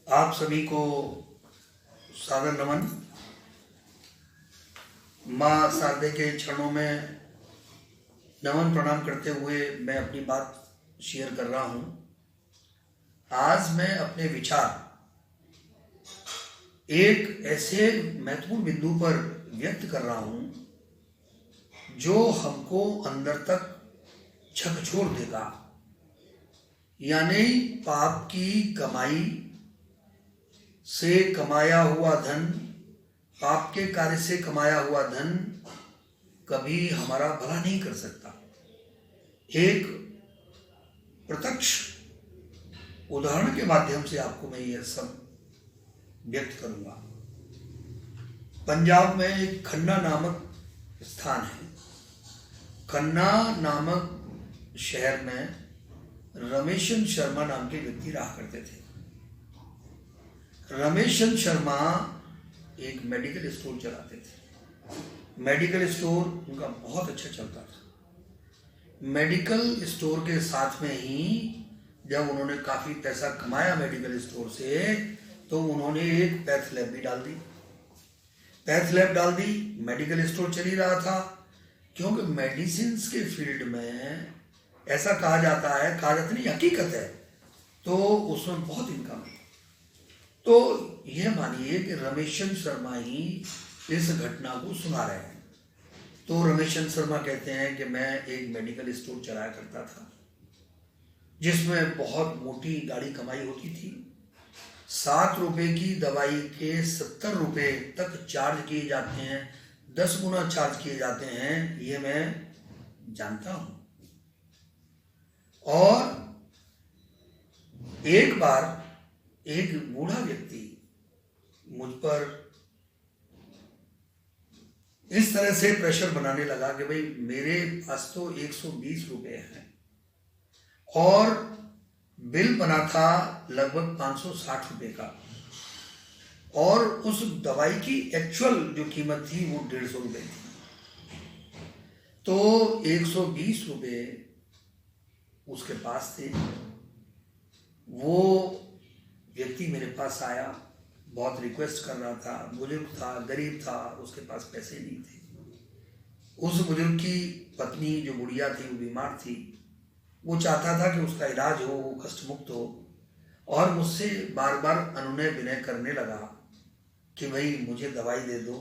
आप सभी को सादर नमन। माँ शारदे के चरणों में नमन प्रणाम करते हुए मैं अपनी बात शेयर कर रहा हूँ। आज मैं अपने विचार एक ऐसे महत्वपूर्ण बिंदु पर व्यक्त कर रहा हूँ जो हमको अंदर तक झकझोर देगा, यानी पाप की कमाई से कमाया हुआ धन, पाप के कार्य से कमाया हुआ धन कभी हमारा भला नहीं कर सकता। एक प्रत्यक्ष उदाहरण के माध्यम से आपको मैं यह सब व्यक्त करूंगा। पंजाब में एक खन्ना नामक स्थान है। खन्ना नामक शहर में रमेशन शर्मा नाम के व्यक्ति रहा करते थे। रमेशन शर्मा एक मेडिकल स्टोर चलाते थे। मेडिकल स्टोर उनका बहुत अच्छा चलता था। मेडिकल स्टोर के साथ में ही जब उन्होंने काफ़ी पैसा कमाया मेडिकल स्टोर से, तो उन्होंने एक पैथ लैब भी डाल दी। पैथ लैब डाल दी, मेडिकल स्टोर चल ही रहा था। क्योंकि मेडिसिन के फील्ड में ऐसा कहा जाता है, नहीं हकीकत है, तो उसमें बहुत इनकम है। तो यह मानिए कि रमेशन शर्मा ही इस घटना को सुना रहे हैं। तो रमेशन शर्मा कहते हैं कि मैं एक मेडिकल स्टोर चलाया करता था जिसमें बहुत मोटी गाड़ी कमाई होती थी। 7 रुपए की दवाई के 70 रुपए तक चार्ज किए जाते हैं, 10 गुना चार्ज किए जाते हैं, ये मैं जानता हूं। और एक बार एक बूढ़ा व्यक्ति मुझ पर इस तरह से प्रेशर बनाने लगा कि भाई मेरे पास तो 120 रुपए हैं और बिल बना था लगभग 560 रुपए का, और उस दवाई की एक्चुअल जो कीमत थी वो 150 रुपए थी। तो 120 रुपए उसके पास थे। वो व्यक्ति मेरे पास आया, बहुत रिक्वेस्ट कर रहा था, बुजुर्ग था, गरीब था, उसके पास पैसे नहीं थे। उस बुजुर्ग की पत्नी जो बुढ़िया थी वो बीमार थी। वो चाहता था कि उसका इलाज हो, वो कष्ट मुक्त हो, और मुझसे बार बार अनुनय विनय करने लगा कि भाई मुझे दवाई दे दो,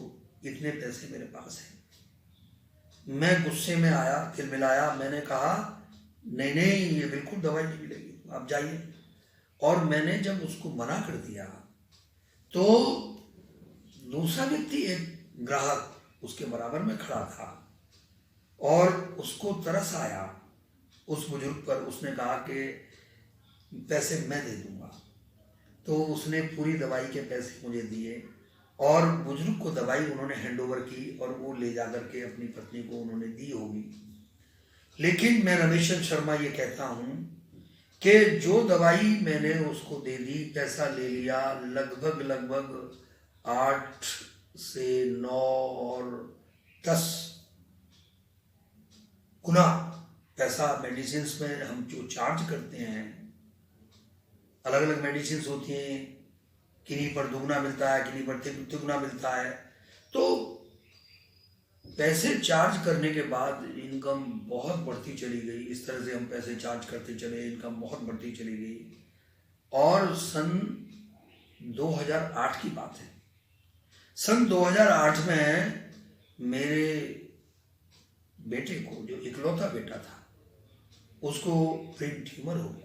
इतने पैसे मेरे पास हैं। मैं गुस्से में आया, फिर मिलाया। मैंने कहा नहीं नहीं, ये बिल्कुल दवाई नहीं मिलेगी, आप जाइए। और मैंने जब उसको मना कर दिया तो दूसरा व्यक्ति, एक ग्राहक उसके बराबर में खड़ा था और उसको तरस आया उस बुजुर्ग पर। उसने कहा कि पैसे मैं दे दूंगा। तो उसने पूरी दवाई के पैसे मुझे दिए और बुजुर्ग को दवाई उन्होंने हैंड ओवर की और वो ले जा करके अपनी पत्नी को उन्होंने दी होगी। लेकिन मैं रमेशन शर्मा ये कहता हूँ कि जो दवाई मैंने उसको दे दी, पैसा ले लिया, लगभग 8 से 9 और 10 गुना पैसा मेडिसिन में हम जो चार्ज करते हैं। अलग अलग मेडिसिन होती हैं, किन्हीं पर दुगना मिलता है, किन्हीं पर तिगुना मिलता है। तो पैसे चार्ज करने के बाद इनकम बहुत बढ़ती चली गई। इस तरह से हम पैसे चार्ज करते चले, इनकम बहुत बढ़ती चली गई। और सन 2008 की बात है। सन 2008 में मेरे बेटे को, जो इकलौता बेटा था, उसको ब्रेन ट्यूमर हो गया।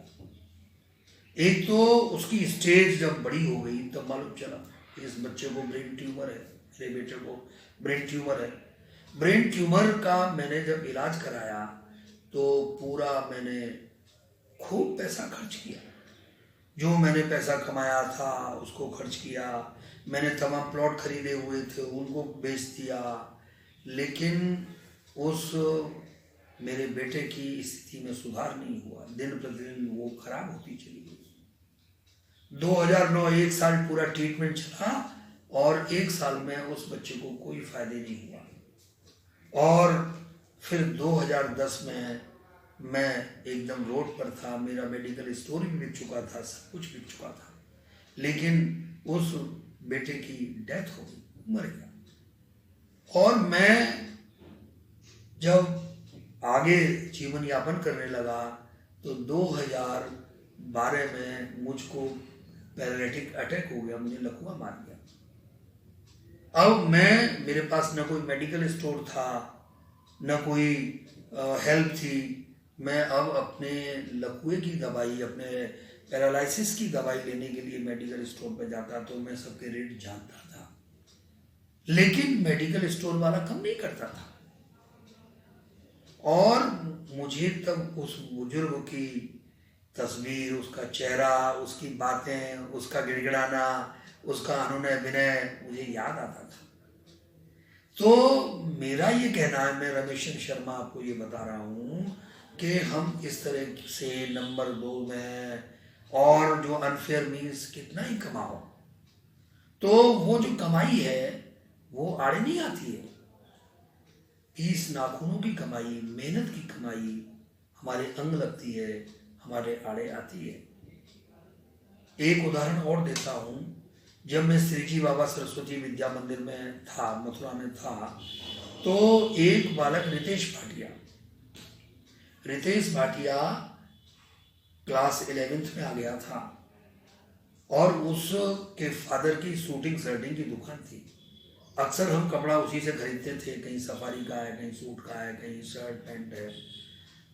एक तो उसकी स्टेज जब बड़ी हो गई तब मालूम चला इस बच्चे को ब्रेन ट्यूमर है, मेरे बेटे को ब्रेन ट्यूमर है। ब्रेन ट्यूमर का मैंने जब इलाज कराया तो पूरा मैंने खूब पैसा खर्च किया। जो मैंने पैसा कमाया था उसको खर्च किया। मैंने तमाम प्लॉट खरीदे हुए थे उनको बेच दिया। लेकिन उस मेरे बेटे की स्थिति में सुधार नहीं हुआ। दिन प्रतिदिन वो खराब होती चली गई। 2009 एक साल पूरा ट्रीटमेंट चला और 1 साल में उस बच्चे को कोई फायदे नहीं हुआ। और फिर 2010 में मैं एकदम रोड पर था। मेरा मेडिकल स्टोर भी बिक चुका था, सब कुछ बिक चुका था। लेकिन उस बेटे की डेथ हो गई, मर गया। और मैं जब आगे जीवन यापन करने लगा तो 2012 में मुझको पैरालिटिक अटैक हो गया, मुझे लकवा मार गया। अब मेरे पास न कोई मेडिकल स्टोर था, न कोई हेल्प थी। मैं अब अपने लकवे की दवाई, अपने पैरालिसिस की दवाई लेने के लिए मेडिकल स्टोर पर जाता तो मैं सबके रेट जानता था, लेकिन मेडिकल स्टोर वाला कम नहीं करता था। और मुझे तब उस बुजुर्ग की तस्वीर, उसका चेहरा, उसकी बातें, उसका गिड़गिड़ाना, उसका अनुनय विनय मुझे याद आता था। तो मेरा ये कहना है, मैं रमेश शर्मा आपको ये बता रहा हूँ कि हम इस तरह से नंबर 2 में और जो अनफेयर मीन्स कितना ही कमाओ, तो वो जो कमाई है वो आड़े नहीं आती है। 20 नाखूनों की कमाई, मेहनत की कमाई हमारे अंग लगती है, हमारे आड़े आती है। एक उदाहरण और देता हूँ। जब मैं श्री जी बाबा सरस्वती विद्या मंदिर में था, मथुरा में था, तो एक बालक रितेश भाटिया क्लास 11th में आ गया था और उसके फादर की शूटिंग शर्टिंग की दुकान थी। अक्सर हम कपड़ा उसी से खरीदते थे, कहीं सफारी का है, कहीं सूट का है, कहीं शर्ट पैंट है।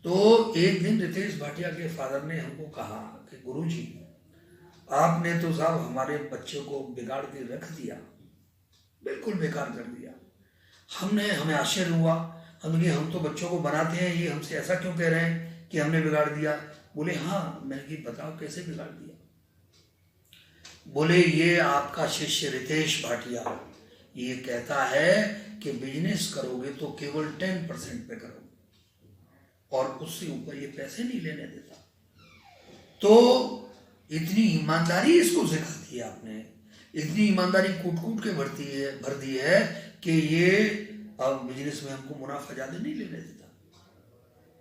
तो एक दिन रितेश भाटिया के फादर ने हमको कहा कि गुरुजी, आपने तो साहब हमारे बच्चे को बिगाड़ के रख दिया, बिल्कुल बेकार कर दिया। हमें आश्चर्य हुआ। हम तो बच्चों को बनाते हैं, ये हमसे ऐसा क्यों कह रहे हैं कि हमने बिगाड़ दिया? बोले हाँ। मैंने कि बताओ कैसे बिगाड़ दिया? बोले ये आपका शिष्य रितेश भाटिया ये कहता है कि बिजनेस करोगे तो केवल 10% पे करो और उससे ऊपर ये पैसे नहीं लेने देता। तो इतनी ईमानदारी इसको सिखा दी है आपने, इतनी ईमानदारी कूट कूट के भर दी है कि ये अब बिजनेस में हमको मुनाफा ज्यादा नहीं लेने देता।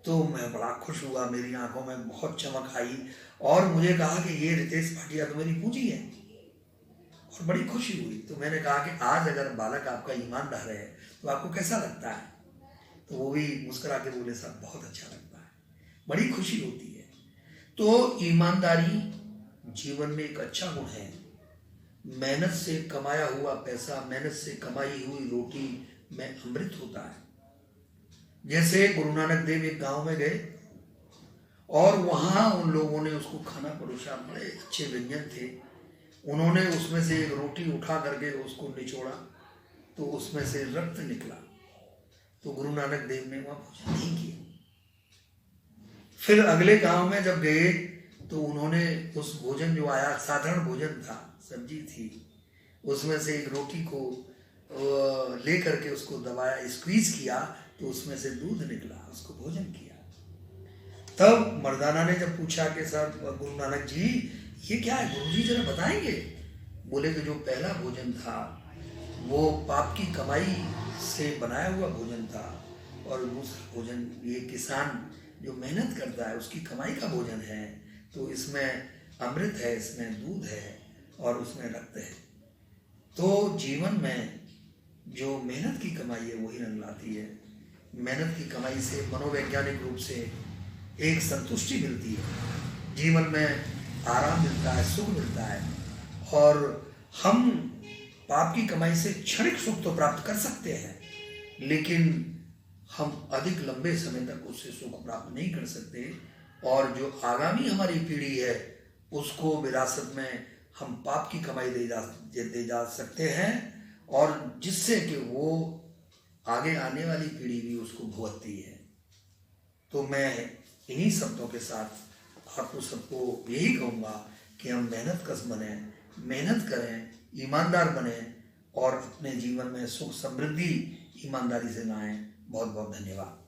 तो मैं बड़ा खुश हुआ, मेरी आंखों में बहुत चमक आई और मुझे कहा कि ये रितेश भाटिया तो मेरी पूंजी है और बड़ी खुशी हुई। तो मैंने कहा कि आज अगर बालक आपका ईमानदार है तो आपको कैसा लगता है? तो वो भी मुस्कुरा के बोले साहब बहुत अच्छा लगता है, बड़ी खुशी होती है। तो ईमानदारी जीवन में एक अच्छा गुण है। मेहनत से कमाया हुआ पैसा, मेहनत से कमाई हुई रोटी में अमृत होता है। जैसे गुरु नानक देव एक गांव में गए और वहां उन लोगों ने उसको खाना परोसा, बड़े अच्छे व्यंजन थे। उन्होंने उसमें से एक रोटी उठा करके उसको निचोड़ा तो उसमें से रक्त निकला। तो गुरु नानक देव ने वहां भोजन नहीं किया। फिर अगले गांव में जब गए तो उन्होंने उस भोजन जो आया, साधारण भोजन था, सब्जी थी, उसमें से एक रोटी को ले करके उसको दबाया, स्क्वीज किया तो उसमें से दूध निकला, उसको भोजन किया। तब मर्दाना ने जब पूछा कि साहब गुरु नानक जी ये क्या है, गुरु जी जरा बताएंगे? बोले कि जो पहला भोजन था वो पाप की कमाई से बनाया हुआ भोजन था और दूसरा भोजन ये किसान जो मेहनत करता है उसकी कमाई का भोजन है। तो इसमें अमृत है, इसमें दूध है और उसमें रक्त है। तो जीवन में जो मेहनत की कमाई है वही रंग लाती है। मेहनत की कमाई से मनोवैज्ञानिक रूप से एक संतुष्टि मिलती है, जीवन में आराम मिलता है, सुख मिलता है। और हम पाप की कमाई से क्षणिक सुख तो प्राप्त कर सकते हैं, लेकिन हम अधिक लंबे समय तक उससे सुख प्राप्त नहीं कर सकते। और जो आगामी हमारी पीढ़ी है उसको विरासत में हम पाप की कमाई दे जा सकते हैं और जिससे कि वो आगे आने वाली पीढ़ी भी उसको भुगतती है। तो मैं इन्हीं शब्दों के साथ आपको सबको यही कहूँगा कि हम मेहनतकश बने, मेहनत करें, ईमानदार बने और अपने जीवन में सुख समृद्धि ईमानदारी से लाएं। बहुत बहुत धन्यवाद।